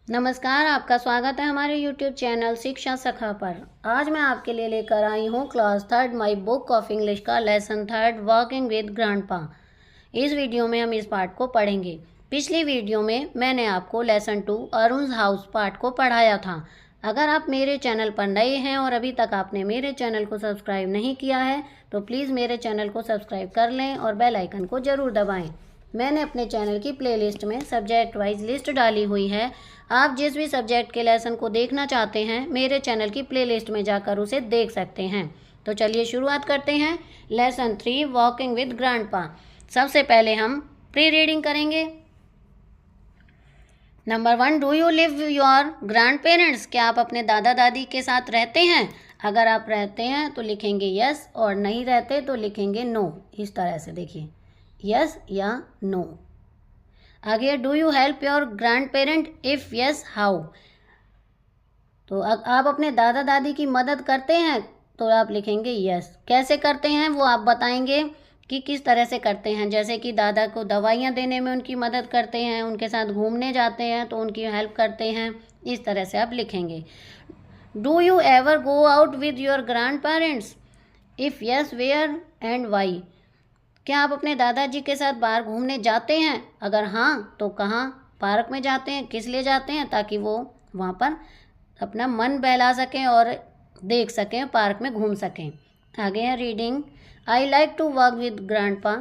नमस्कार, आपका स्वागत है हमारे YouTube चैनल शिक्षा सखा पर। आज मैं आपके लिए लेकर आई हूँ class third my book of English का lesson third working with grandpa. इस वीडियो में हम इस पार्ट को पढ़ेंगे। पिछली वीडियो में मैंने आपको लेसन 2 अरुण's हाउस पार्ट को पढ़ाया था। अगर आप मेरे चैनल पर नए हैं और अभी तक आपने मेरे चैनल को सब्सक्राइब नहीं किया है तो प्लीज़ मेरे चैनल को सब्सक्राइब कर लें और बेल आइकन को ज़रूर दबाएँ। मैंने अपने चैनल की प्लेलिस्ट में सब्जेक्ट वाइज लिस्ट डाली हुई है। आप जिस भी सब्जेक्ट के लेसन को देखना चाहते हैं मेरे चैनल की प्लेलिस्ट में जाकर उसे देख सकते हैं। तो चलिए शुरुआत करते हैं। Lesson 3 walking with grandpa. सबसे पहले हम प्री रीडिंग करेंगे। Number 1, do you live your grand parents? क्या आप अपने दादा दादी के साथ रहते हैं? अगर आप रहते हैं तो लिखेंगे यस और नहीं रहते तो लिखेंगे नो। इस तरह से देखिए, यस या नो। आगे, do you help your grand parent? If yes, how? तो आप अपने दादा दादी की मदद करते हैं तो आप लिखेंगे यस। कैसे करते हैं वो आप बताएंगे कि किस तरह से करते हैं। जैसे कि दादा को दवाइयाँ देने में उनकी मदद करते हैं, उनके साथ घूमने जाते हैं तो उनकी हेल्प करते हैं। इस तरह से आप लिखेंगे। Do you ever go out with your grandparents? If yes, where and why? क्या आप अपने दादाजी के साथ बाहर घूमने जाते हैं? अगर हाँ तो कहाँ? पार्क में जाते हैं। किस लिए जाते हैं? ताकि वो वहाँ पर अपना मन बहला सकें और देख सकें, पार्क में घूम सकें। आगे है reading. I like to work with grandpa.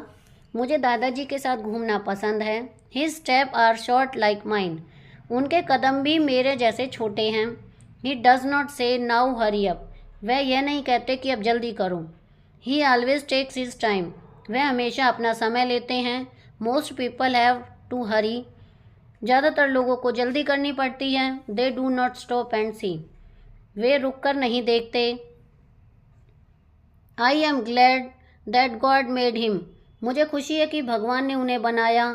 मुझे दादाजी के साथ घूमना पसंद है। His step are short like mine. उनके कदम भी मेरे जैसे छोटे हैं। He does not say now hurry up. वह यह नहीं कहते कि अब जल्दी करो। He always takes his time. वह हमेशा अपना समय लेते हैं। Most people have to hurry. ज़्यादातर लोगों को जल्दी करनी पड़ती है। दे डू नॉट स्टॉप एंड सी। वे रुक कर नहीं देखते। I am glad that God made him. मुझे खुशी है कि भगवान ने उन्हें बनाया।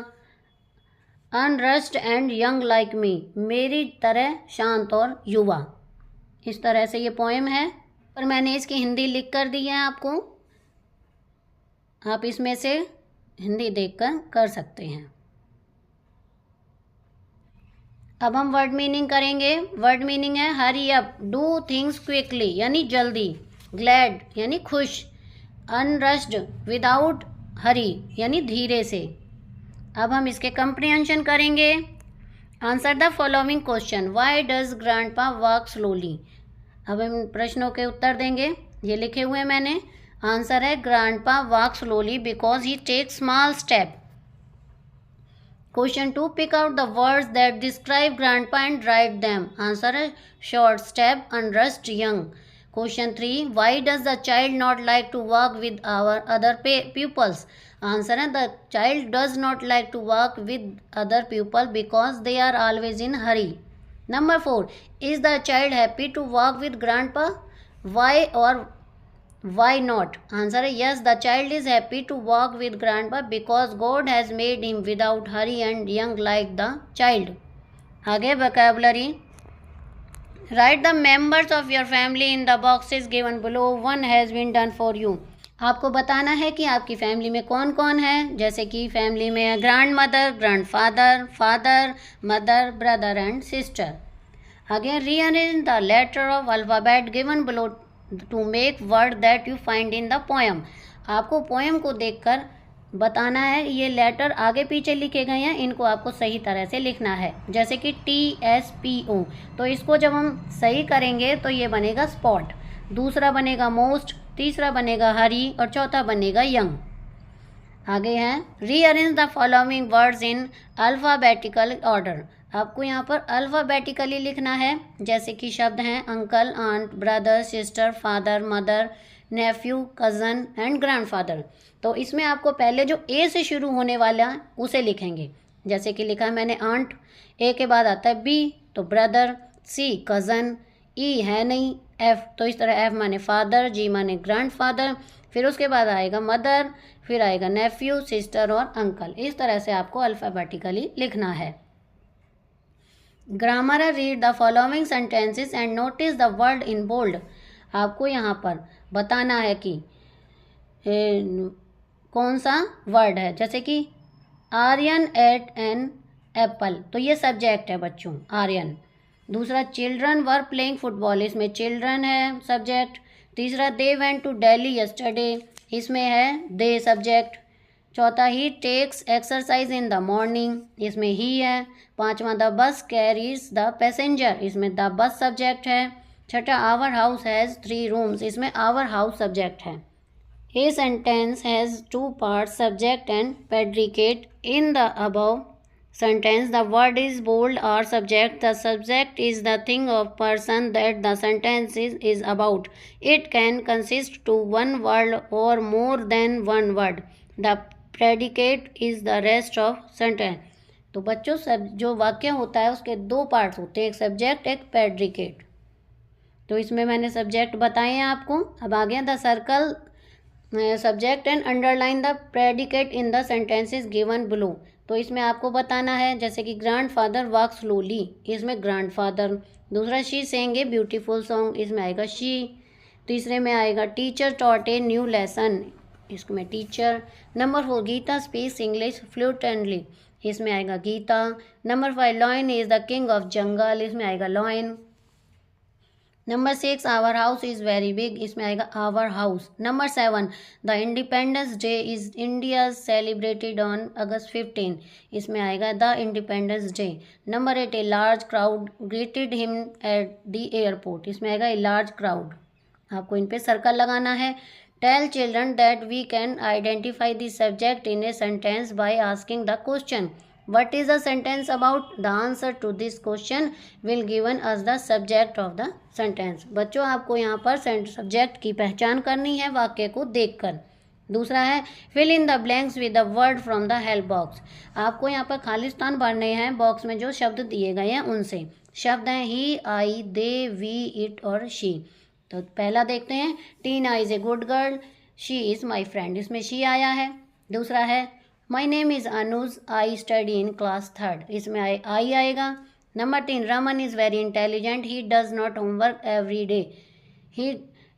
अनरस्ट एंड यंग लाइक मी। मेरी तरह शांत और युवा। इस तरह से ये पोएम है और मैंने इसकी हिंदी लिख कर दी है आपको। आप इसमें से हिंदी देखकर कर सकते हैं। अब हम वर्ड मीनिंग करेंगे। वर्ड मीनिंग है hurry up, do things quickly यानी जल्दी। ग्लैड यानी खुश। अनरश्ड, विदाउट हरी यानी धीरे से। अब हम इसके कंप्रिहेंशन करेंगे। Answer the following question. Why does grandpa work slowly? अब हम प्रश्नों के उत्तर देंगे। ये लिखे हुए हैं मैंने। आंसर है grandpa work slowly because he take small step. Question 2, pick out the words that describe grandpa and write them. Answer है short step, unrushed, young. Question 3, why does the child not like to work with our other peoples? Answer है the child does not like to work with other people because they are always in hurry. Number 4, is the child happy to work with grandpa? Y और why not? Answer है yes, the child is happy to walk with grandpa because God has made him without hurry and young like the child. आगे vocabulary. Write the members of your family in the boxes given below. One has been done for you. आपको बताना है कि आपकी family में कौन कौन है। जैसे कि फैमिली में है grandmother, grandfather, father, mother, brother and sister. आगे rearrange the letter of alphabet given below to make word that you find in the poem. आपको पोएम को देखकर बताना है ये लेटर आगे पीछे लिखे गए हैं, इनको आपको सही तरह से लिखना है। जैसे कि TSPO, तो इसको जब हम सही करेंगे तो ये बनेगा स्पॉट, दूसरा बनेगा मोस्ट, तीसरा बनेगा हरी और चौथा बनेगा यंग। आगे हैं rearrange the following words in alphabetical order. आपको यहाँ पर अल्फ़ाबेटिकली लिखना है। जैसे कि शब्द हैं uncle, aunt, brother, sister, father, mother, nephew, cousin and grandfather. तो इसमें आपको पहले जो ए से शुरू होने वाला है उसे लिखेंगे। जैसे कि लिखा है मैंने आंट, ए के बाद आता है बी तो ब्रदर, सी कज़न, ई है नहीं, एफ तो इस तरह एफ माने फादर, जी माने ग्रैंडफादर, फिर उसके बाद आएगा मदर, फिर आएगा नेफ्यू, सिस्टर और अंकल। इस तरह से आपको अल्फ़ाबेटिकली लिखना है। ग्रामर है read the following sentences and notice the word in bold. आपको यहाँ पर बताना है कि कौन सा वर्ड है। जैसे कि आर्यन एट एन एप्पल, तो ये सब्जेक्ट है बच्चों, आर्यन। दूसरा चिल्ड्रन वर प्लेइंग फुटबॉल, इसमें चिल्ड्रन है सब्जेक्ट। तीसरा they went to Delhi yesterday, इसमें है दे सब्जेक्ट। चौथा he takes exercise in the morning, इसमें ही है। पांचवा the bus carries the passenger, इसमें द बस सब्जेक्ट है। छठा आवर हाउस हैज़ 3 रूम्स, इसमें आवर हाउस सब्जेक्ट है। A sentence has 2 parts, subject and predicate. In the above sentence the word is bold or subject. The subject is the thing or person that the sentence is about. It can consist to one word or more than one word. The predicate is the rest of sentence. तो बच्चों सब जो वाक्य होता है उसके 2 parts होते हैं, एक सब्जेक्ट एक प्रेडिकेट। तो इसमें मैंने सब्जेक्ट बताए हैं आपको। अब आ गया the circle subject and underline the predicate in the sentences given below. तो इसमें आपको बताना है, जैसे कि ग्रैंडफादर वॉक स्लोली, इसमें ग्रैंडफादर। दूसरा she sang a beautiful song, इसमें आएगा शी। तीसरे में आएगा teacher taught a new lesson, इसमें teacher. Number 4 Gita speaks English fluently, इसमें आएगा Gita. Number 5 lion is the king of jungle, इसमें आएगा lion. Number 6 our house is very big, इसमें आएगा our house. Number 7 the independence day is India celebrated on August 15, इसमें आएगा the independence day. Number 8 a large crowd greeted him at the airport, इसमें आएगा ए large crowd. आपको इन पे circle लगाना है। Tell children that we can identify the subject in a sentence by asking the question what is the sentence about. The answer to this question will given us the subject of the sentence. बच्चों आपको यहाँ पर subject की पहचान करनी है वाक्य को देखकर। दूसरा है fill in the blanks with the word from the help box. आपको यहाँ पर खाली स्थान भरने हैं बॉक्स में जो शब्द दिए गए हैं उनसे। शब्द हैं he, I, they, we, it और शी। तो पहला देखते हैं Tina is a good girl, she is my friend, इसमें शी आया है। दूसरा है my name is Anuj, I study in class 3, इसमें आई आएगा। Number 3 Raman is very intelligent, he does not homework every day, he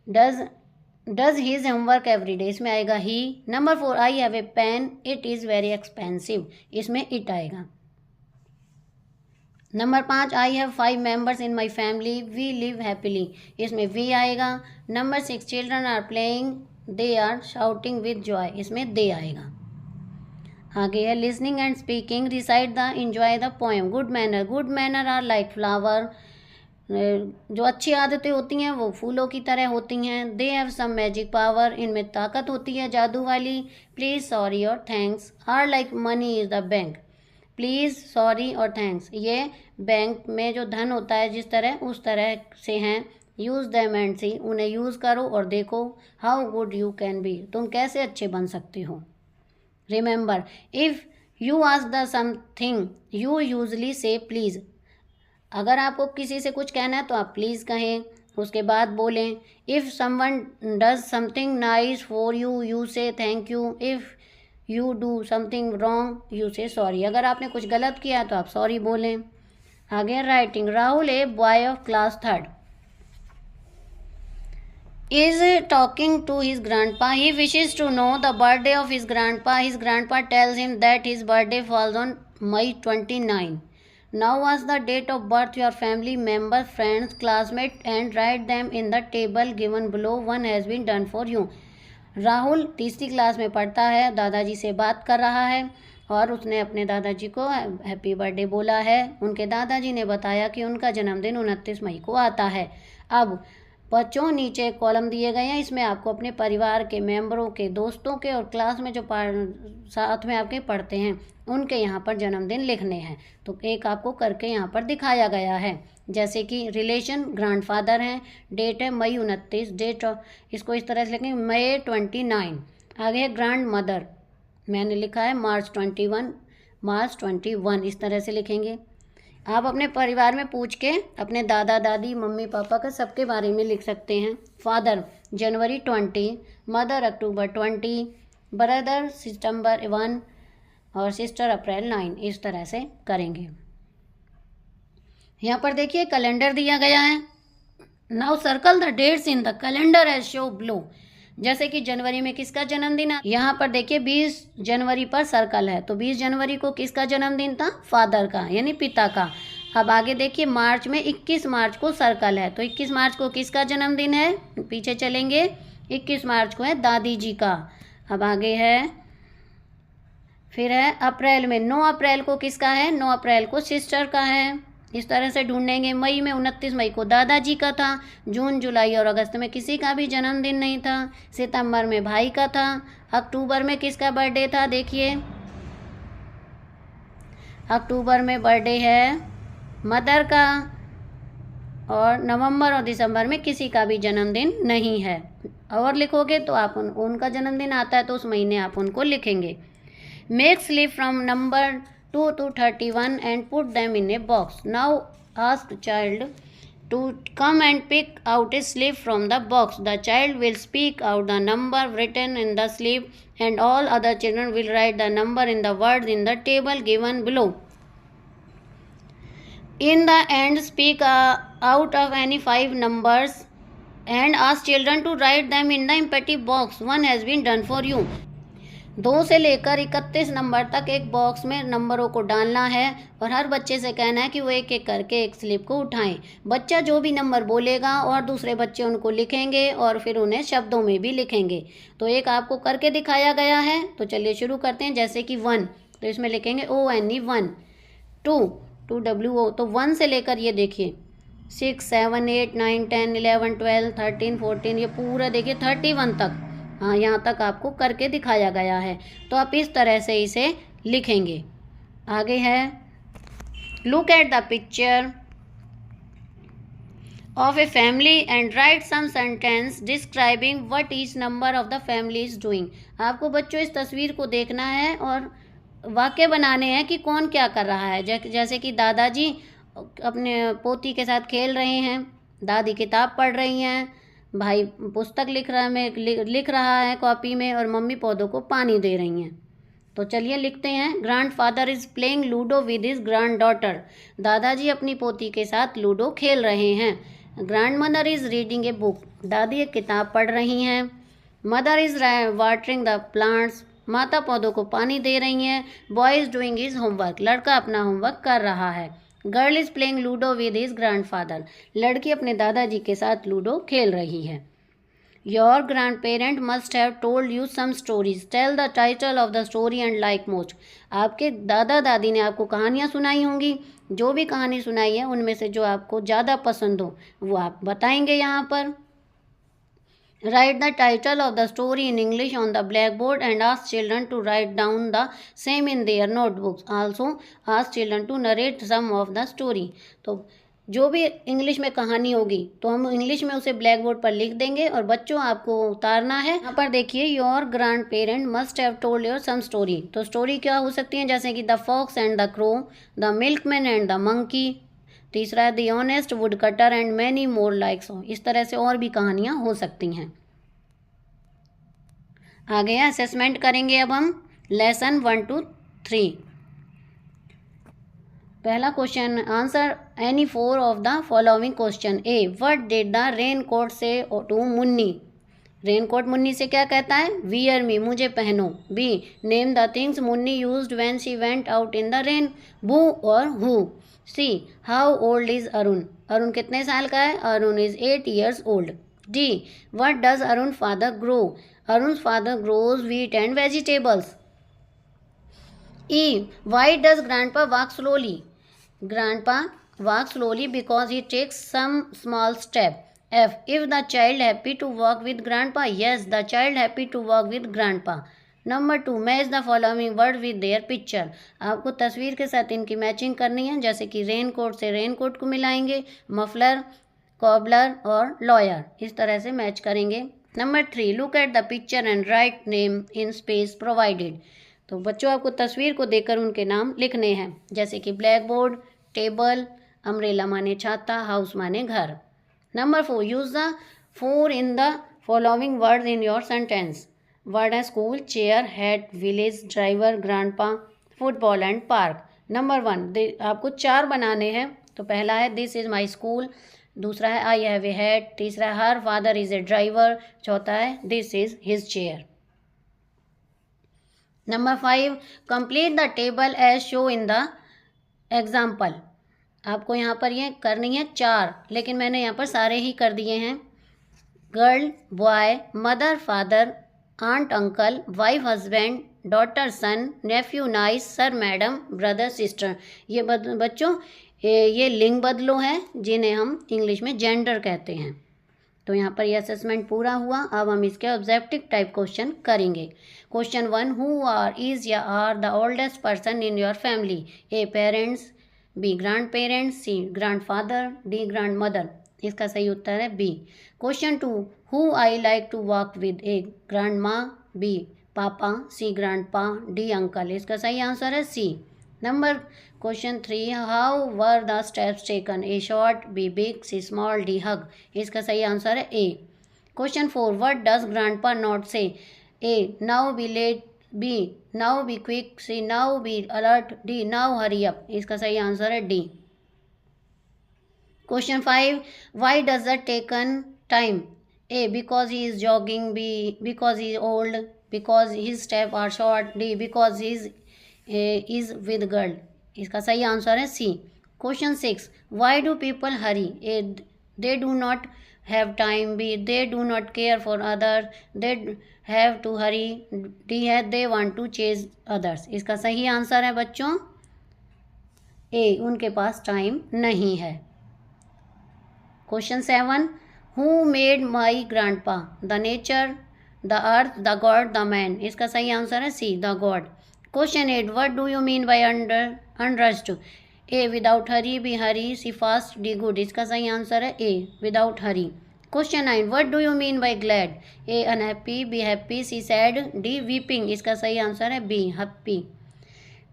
does his homework every day, इसमें आएगा he. Number 4 I have a pen, it is very expensive, इसमें it आएगा। Number 5 I have 5 members in my family, we live happily, इसमें we आएगा। Number 6 children are playing, they are shouting with joy, इसमें they आएगा। आगे है listening and speaking, recite the enjoy the poem. Good manner are like flower, जो अच्छी आदतें होती हैं वो फूलों की तरह होती हैं। They have some magic power, इनमें ताकत होती है जादू वाली। प्लीज़, सॉरी और thanks are like money is the bank, please, sorry और थैंक्स ये बैंक में जो धन होता है जिस तरह उस तरह से हैं। यूज़ दैम एंड सी, उन्हें यूज़ करो और देखो। How good you can be, तुम कैसे अच्छे बन सकते हो। Remember if you ask the something you usually से प्लीज़, अगर आपको किसी से कुछ कहना है तो आप प्लीज़ कहें, उसके बाद बोलें। If someone does something nice for you, you say thank you. If you do something wrong, you say sorry, अगर आपने कुछ गलत किया तो आप सॉरी बोलें। आगे writing Rahul a boy of class 3 is talking to his grandpa. He wishes to know the birthday of his grandpa. His grandpa tells him that his birthday falls on May 29. Now ask the date of birth your family member, friends, classmates and write them in the table given below. One has been done for you. Rahul तीसरी class में पढ़ता है, दादाजी से बात कर रहा है और उसने अपने दादाजी को हैप्पी बर्थडे बोला है। उनके दादाजी ने बताया कि उनका जन्मदिन 29 मई को आता है। अब बच्चों नीचे कॉलम दिए गए हैं, इसमें आपको अपने परिवार के मेंबरों के, दोस्तों के और क्लास में जो साथ में आपके पढ़ते हैं उनके यहाँ पर जन्मदिन लिखने हैं। तो एक आपको करके यहाँ पर दिखाया गया है, जैसे कि रिलेशन ग्रैंडफादर हैं, डेट है मई 29, डेट ऑफ इसको इस तरह से लिखेंगे मई 29। आगे है ग्रैंड मदर, मैंने लिखा है मार्च 21, इस तरह से लिखेंगे। आप अपने परिवार में पूछ के अपने दादा दादी मम्मी पापा का सबके बारे में लिख सकते हैं। फादर जनवरी 20, मदर अक्टूबर 20, ब्रदर सितंबर 1 और सिस्टर अप्रैल 9, इस तरह से करेंगे। यहाँ पर देखिए कैलेंडर दिया गया है। Now circle the dates in the calendar as show below. जैसे कि जनवरी में किसका जन्मदिन है, यहाँ पर देखिए 20 जनवरी पर सर्कल है, तो 20 जनवरी को किसका जन्मदिन था, फादर का यानी पिता का। अब आगे देखिए मार्च में 21 मार्च को सर्कल है, तो 21 मार्च को किसका जन्मदिन है, पीछे चलेंगे, 21 मार्च को है दादी जी का। अब आगे है, फिर है अप्रैल में 9 अप्रैल को किसका है, 9 अप्रैल को सिस्टर का है। इस तरह से ढूंढेंगे। मई में 29 मई को दादाजी का था। जून जुलाई और अगस्त में किसी का भी जन्मदिन नहीं था। सितंबर में भाई का था। अक्टूबर में किसका बर्थडे था, देखिए अक्टूबर में बर्थडे है मदर का। और नवंबर और दिसंबर में किसी का भी जन्मदिन नहीं है। और लिखोगे तो आप उनका जन्मदिन आता है तो उस महीने आप उनको लिखेंगे। Make slip from number 2 to 31 and put them in a box. Now ask child to come and pick out a slip from the box. The child will speak out the number written in the slip and all other children will write the number in the words in the table given below. In the end, speak out of any 5 numbers and ask children to write them in the empty box. One has been done for you. 2 से लेकर 31 number तक एक box में नंबरों को डालना है और हर बच्चे से कहना है कि वो एक एक करके एक स्लिप को उठाएं। बच्चा जो भी नंबर बोलेगा और दूसरे बच्चे उनको लिखेंगे और फिर उन्हें शब्दों में भी लिखेंगे। तो एक आपको करके दिखाया गया है, तो चलिए शुरू करते हैं। जैसे कि 1, तो इसमें लिखेंगे ONE 1। 2 WO, तो 1 से लेकर ये देखिए 6 7 8 9 10 11 12 13 14, ये पूरा देखिए 31 तक, हाँ यहाँ तक आपको करके दिखाया गया है। तो आप इस तरह से इसे लिखेंगे। आगे है, look at the picture of a family and write some sentence describing what each number of the family is doing. आपको बच्चों इस तस्वीर को देखना है और वाक्य बनाने हैं कि कौन क्या कर रहा है। जैसे कि दादाजी अपने पोती के साथ खेल रहे हैं, दादी किताब पढ़ रही हैं, भाई पुस्तक लिख रहा है कॉपी में और मम्मी पौधों को पानी दे रही हैं। तो चलिए लिखते हैं। Grand father is playing ludo with his grand daughter. दादाजी अपनी पोती के साथ लूडो खेल रहे हैं। Grand mother is reading a book. दादी एक किताब पढ़ रही हैं। Mother is watering the plants. माता पौधों को पानी दे रही हैं। Boy is doing his homework. लड़का अपना होमवर्क कर रहा है। Girl is playing ludo with his grand father. लड़की अपने दादाजी के साथ लूडो खेल रही है। Your grandparent must have told you some stories. Tell the title of the story and like most. आपके दादा दादी ने आपको कहानियाँ सुनाई होंगी। जो भी कहानी सुनाई है उनमें से जो आपको ज़्यादा पसंद हो वो आप बताएंगे यहाँ पर। Write the title of the story in English on the blackboard and ask children to write down the same in their notebooks. Also, ask children to narrate some of the story. तो जो भी English में कहानी होगी तो हम English में उसे ब्लैक बोर्ड पर लिख देंगे और बच्चों आपको उतारना है। यहाँ पर देखिए, your grandparent must have told your some story. तो स्टोरी क्या हो सकती है, जैसे कि the fox and the crow, the milkman and the monkey. तीसरा है the honest woodcutter and many more like so. इस तरह से और भी कहानियाँ हो सकती हैं। आगे असेसमेंट करेंगे अब हम लेसन 1 to 3। पहला question, answer any 4 of the following question. A, what did the raincoat say to Munni. Raincoat Munni से क्या कहता है, वियर मी, मुझे पहनो। B, name the things Munni used when she went out in the rain. बू और हु। C, how old is Arun. Arun कितने साल का है, Arun is 8 years old। D, what does Arun father grow. Arun's father grows wheat and vegetables. E, why does grandpa walk slowly? Grandpa walks slowly because he takes some small step. F, if the child happy to walk with grandpa? Yes, the child happy to walk with grandpa. Number 2, match the following word with their picture. आपको तस्वीर के साथ इनकी matching करनी है। जैसे कि rain coat से रेन कोट को मिलाएंगे, मफलर, कॉबलर और लॉयर, इस तरह से मैच करेंगे। Number 3, look at the picture and write name in space provided. तो बच्चों आपको तस्वीर को देखकर उनके नाम लिखने हैं। जैसे कि ब्लैक बोर्ड, टेबल, अम्ब्रेला माने छाता, हाउस माने घर। Number 4, use the 4 in the following word in your sentence. Word है school, chair, hat, village, driver, grandpa, football and park. Number 1, आपको 4 बनाने हैं। तो पहला है दिस इज़ माई स्कूल, दूसरा है आई हैव ए हैट, तीसरा है her father is a driver, चौथा है this is his chair. Number 5, complete the table as show in the example. आपको यहाँ पर ये करनी है 4, लेकिन मैंने यहाँ पर सारे ही कर दिए हैं। Girl, boy, mother, father, aunt, uncle, wife, husband, daughter, son, nephew, niece, sir, madam, brother, sister. ये बच्चों ये लिंग बदलो हैं जिन्हें हम इंग्लिश में जेंडर कहते हैं। तो यहाँ पर ये असेसमेंट पूरा हुआ। अब हम इसके ऑब्जेक्टिव टाइप क्वेश्चन करेंगे। क्वेश्चन 1, हु आर इज या are the oldest person in your family? A parents, B grandparents, C grandfather, D grandmother. इसका सही उत्तर है B. Question 2, who I like to walk with? A grandma, B papa, C grandpa, D uncle. इसका सही answer है C. Number question 3, how were the steps taken? A short, B big, C small, D hug. इसका सही answer है A. Question 4, what does grandpa not say? A now be late, B now be quick, C now be alert, D now hurry up. इसका सही answer है D. Question 5, why does the taken time? A because he is jogging, B because he is old, because his step are short, D because he is with girl. इसका सही answer है C. Question 6, why do people hurry? A they do not have time, B they do not care for other, they have to hurry, D है they want to chase others. इसका सही answer है बच्चों ए, उनके पास time नहीं है। Question 7, who made my grandpa? The nature, the earth, the god, the man. इसका सही आंसर है C, the god. Question 8, what do you mean by unrushed? A without hurry, B hurry, C fast, D good. इसका सही answer है A without hurry. Question 9, what do you mean by glad? A unhappy, B happy, C sad, D weeping. इसका सही answer है be happy.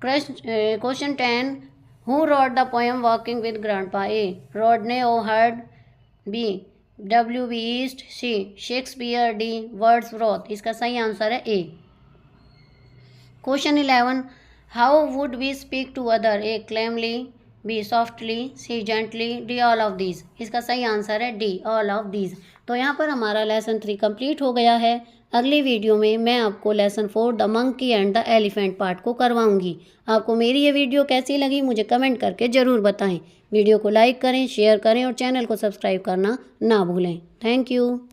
Question 10, who wrote the poem walking with grandpa? A Rodney O Heard, B W B ईस्ट, C Shakespeare, D Wordsworth. इसका सही answer है A. Question 11, how would we speak to other? A calmly, B softly, C gently, D all of these. इसका सही answer है D all of these. तो यहाँ पर हमारा लेसन 3 कंप्लीट हो गया है। अगली वीडियो में मैं आपको lesson 4 the monkey and the elephant part को करवाऊंगी। आपको मेरी ये वीडियो कैसी लगी मुझे कमेंट करके ज़रूर बताएं। वीडियो को लाइक करें, शेयर करें और चैनल को सब्सक्राइब करना ना भूलें। Thank you.